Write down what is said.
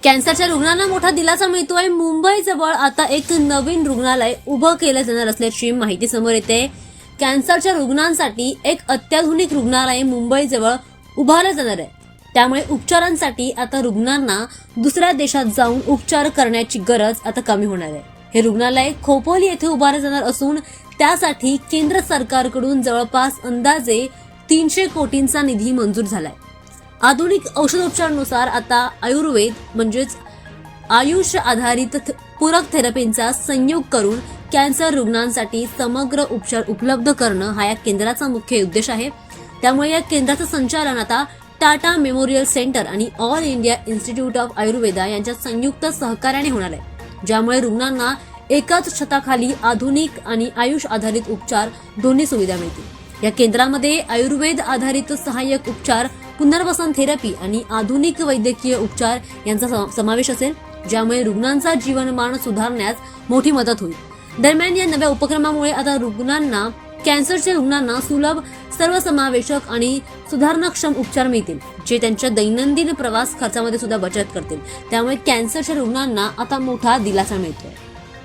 कॅन्सरच्या रुग्णांना मोठा दिलासा मिळतोय। मुंबईजवळ आता एक नवीन रुग्णालय उभं केलं जाणार असल्याची माहिती समोर येते। कॅन्सरच्या रुग्णांसाठी एक अत्याधुनिक रुग्णालय मुंबईजवळ उभारलं जाणार आहे। त्यामुळे उपचारांसाठी आता रुग्णांना दुसऱ्या देशात जाऊन उपचार करण्याची गरज आता कमी होणार आहे। हे रुग्णालय खोपोली येथे उभारलं जाणार असून त्यासाठी केंद्र सरकारकडून जवळपास अंदाजे 300 कोटींचा निधी मंजूर झालाय। आधुनिक औषधोपचारानुसार आता आयुर्वेद म्हणजेच आयुष आधारित पूरक थेरपींचा संयोग करून कॅन्सर रुग्णांसाठी समग्र उपचार उपलब्ध करणं हा या केंद्राचा मुख्य उद्देश आहे। त्यामुळे या केंद्राचं संचालन आता टाटा मेमोरियल सेंटर आणि all India institute of Ayurveda यांच्या संयुक्त सहकार्याने होणार आहे, ज्यामुळे रुग्णांना एकाच छताखाली आधुनिक आणि आयुष आधारित उपचार दोन्ही सुविधा मिळतील। या केंद्रामध्ये आयुर्वेद आधारित सहाय्यक उपचार, पुनर्वसन थेरपी आणि आधुनिक वैद्यकीय उपचार यांचा समावेश असेल, ज्यामुळे रुग्णांचा जीवनमान सुधारण्यास मोठी मदत होईल। दरम्यान या नव्या उपक्रमामुळे आता कॅन्सरच्या रुग्णांना सुलभ, सर्वसमावेशक आणि सुधारणाक्षम उपचार मिळतील, जे त्यांच्या दैनंदिन प्रवास खर्चामध्ये सुद्धा बचत करतील। त्यामुळे कॅन्सरच्या रुग्णांना आता मोठा दिलासा मिळतोय।